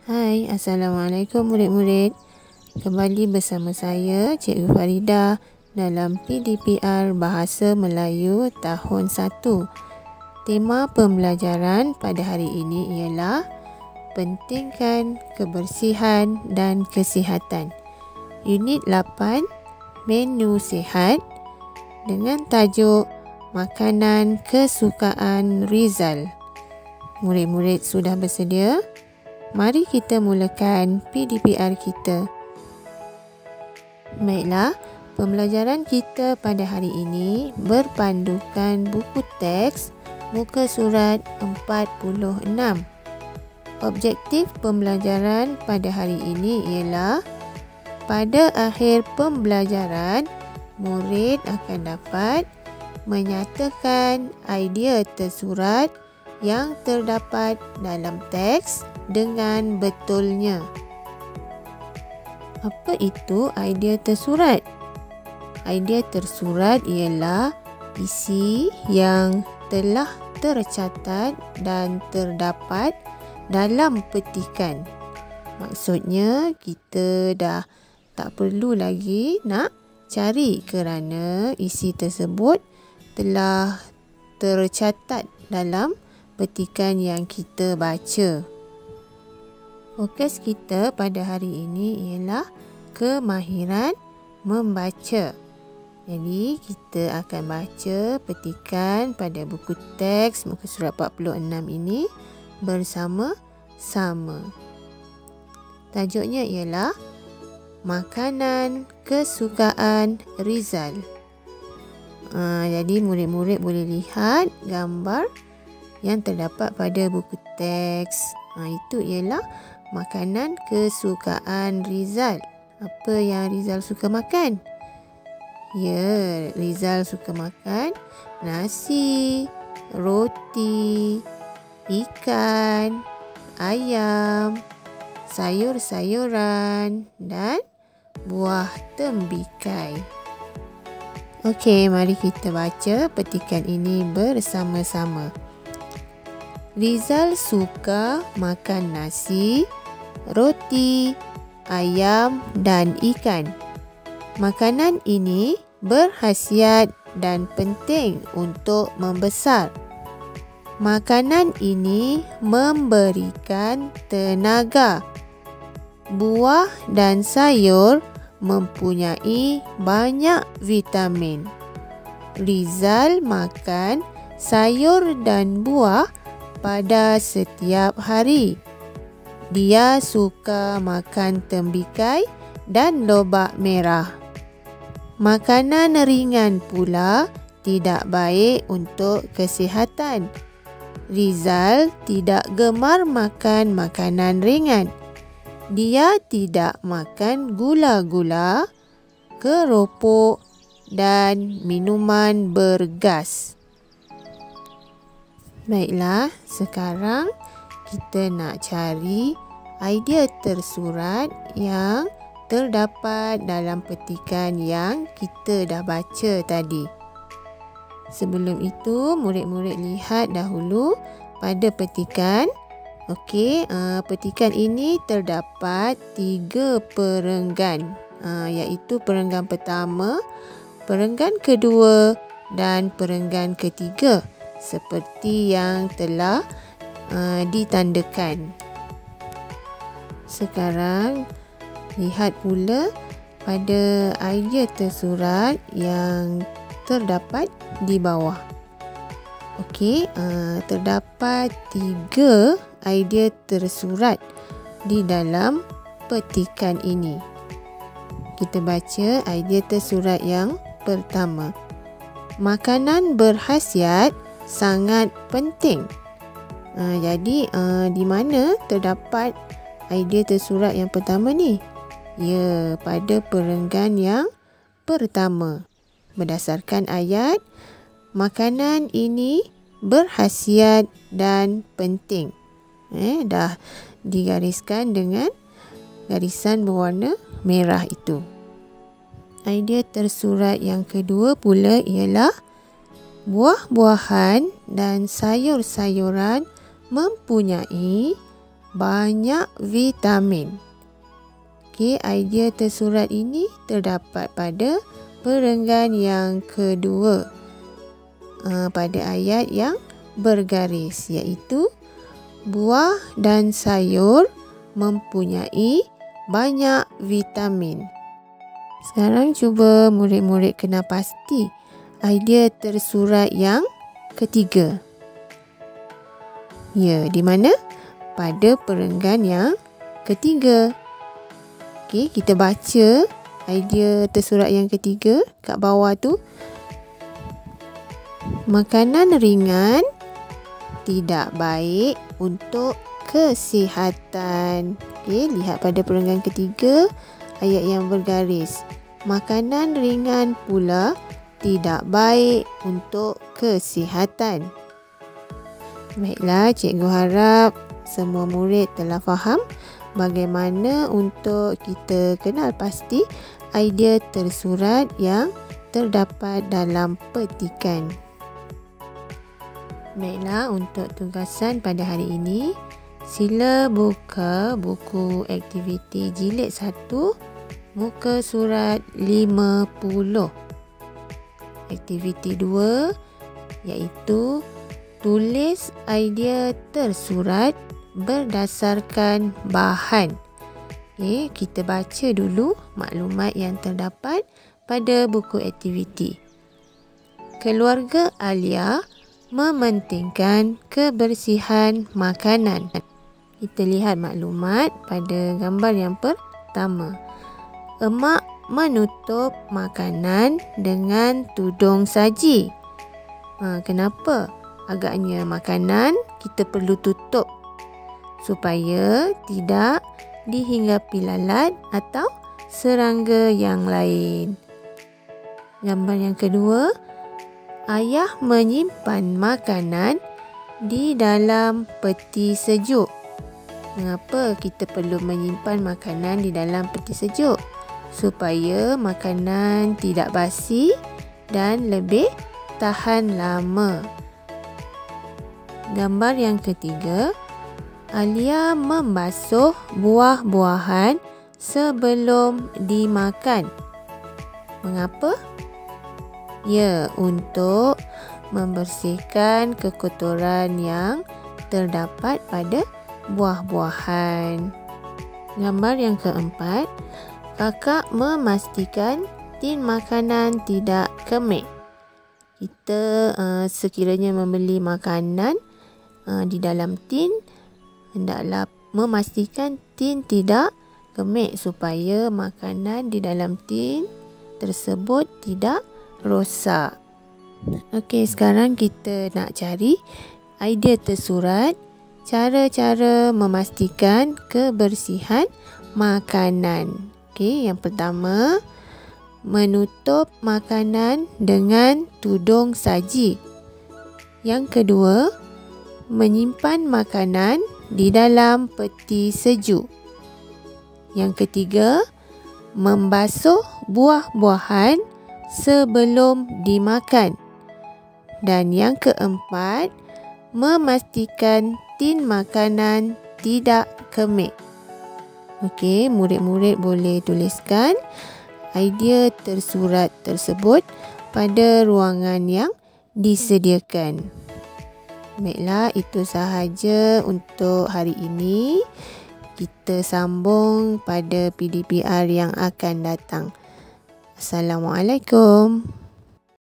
Hai, Assalamualaikum murid-murid. Kembali bersama saya, Cikgu Farida dalam PDPR Bahasa Melayu tahun 1. Tema pembelajaran pada hari ini ialah pentingkan kebersihan dan kesihatan. Unit 8, menu sihat dengan tajuk makanan kesukaan Rizal. Murid-murid sudah bersedia? Mari kita mulakan PDPR kita. Baiklah, pembelajaran kita pada hari ini berpandukan buku teks muka surat 46. Objektif pembelajaran pada hari ini ialah pada akhir pembelajaran, murid akan dapat menyatakan idea tersurat yang terdapat dalam teks dengan betulnya. Apa itu idea tersurat? Idea tersurat ialah isi yang telah tercatat dan terdapat dalam petikan. Maksudnya kita dah tak perlu lagi nak cari kerana isi tersebut telah tercatat dalam petikan yang kita baca. Fokus kita pada hari ini ialah kemahiran membaca. Jadi kita akan baca petikan pada buku teks muka surat 46 ini bersama-sama. Tajuknya ialah makanan kesukaan Rizal. Jadi murid-murid boleh lihat gambar yang terdapat pada buku teks. Itu ialah makanan kesukaan Rizal. Apa yang Rizal suka makan? Ya, Rizal suka makan nasi, roti, ikan, ayam, sayur-sayuran dan buah tembikai. Okey, mari kita baca petikan ini bersama-sama. Rizal suka makan nasi, roti, ayam dan ikan. Makanan ini berkhasiat dan penting untuk membesar. Makanan ini memberikan tenaga. Buah dan sayur mempunyai banyak vitamin. Rizal makan sayur dan buah pada setiap hari. Dia suka makan tembikai dan lobak merah. Makanan ringan pula tidak baik untuk kesihatan. Rizal tidak gemar makan makanan ringan. Dia tidak makan gula-gula, keropok dan minuman bergas. Baiklah, sekarang kita nak cari idea tersurat yang terdapat dalam petikan yang kita dah baca tadi. Sebelum itu, murid-murid lihat dahulu pada petikan. Okey, petikan ini terdapat 3 perenggan, iaitu perenggan pertama, perenggan kedua dan perenggan ketiga. Seperti yang telah ditandakan. Sekarang lihat pula pada idea tersurat yang terdapat di bawah. Okey, terdapat 3 idea tersurat di dalam petikan ini. Kita baca idea tersurat yang pertama. Makanan berkhasiat sangat penting. Jadi di mana terdapat idea tersurat yang pertama ni? Ya, pada perenggan yang pertama. Berdasarkan ayat, makanan ini berkhasiat dan penting. Dah digariskan dengan garisan berwarna merah itu. Idea tersurat yang kedua pula ialah buah-buahan dan sayur-sayuran mempunyai banyak vitamin. Okey, idea tersurat ini terdapat pada perenggan yang kedua pada ayat yang bergaris, iaitu buah dan sayur mempunyai banyak vitamin. Sekarang cuba murid-murid kena pasti idea tersurat yang ketiga. Ya, di mana? Pada perenggan yang ketiga. Okey, kita baca idea tersurat yang ketiga kat bawah tu. Makanan ringan tidak baik untuk kesihatan. Okey, lihat pada perenggan ketiga ayat yang bergaris. Makanan ringan pula tidak baik untuk kesihatan. Baiklah, cikgu harap semua murid telah faham bagaimana untuk kita kenal pasti idea tersurat yang terdapat dalam petikan. Baiklah, untuk tugasan pada hari ini, sila buka buku aktiviti jilid 1, muka surat 50. Aktiviti 2 iaitu tulis idea tersurat berdasarkan bahan. Okey, kita baca dulu maklumat yang terdapat pada buku aktiviti. Keluarga Alia mementingkan kebersihan makanan. Kita lihat maklumat pada gambar yang pertama. Emak menutup makanan dengan tudung saji. Kenapa? Agaknya makanan kita perlu tutup supaya tidak dihinggapi lalat atau serangga yang lain. Gambar yang kedua, ayah menyimpan makanan di dalam peti sejuk. Mengapa kita perlu menyimpan makanan di dalam peti sejuk? Supaya makanan tidak basi dan lebih tahan lama. Gambar yang ketiga, Alia membasuh buah-buahan sebelum dimakan. Mengapa? Ya, untuk membersihkan kekotoran yang terdapat pada buah-buahan. Gambar yang keempat, kakak memastikan tin makanan tidak kemik. Kita sekiranya membeli makanan di dalam tin, hendaklah memastikan tin tidak kemik supaya makanan di dalam tin tersebut tidak rosak. Okey, sekarang kita nak cari idea tersurat cara-cara memastikan kebersihan makanan. Okey, yang pertama, menutup makanan dengan tudung saji. Yang kedua, menyimpan makanan di dalam peti sejuk. Yang ketiga, membasuh buah-buahan sebelum dimakan. Dan yang keempat, memastikan tin makanan tidak kemik. Okey, murid-murid boleh tuliskan idea tersurat tersebut pada ruangan yang disediakan. Baiklah, itu sahaja untuk hari ini. Kita sambung pada PDPR yang akan datang. Assalamualaikum.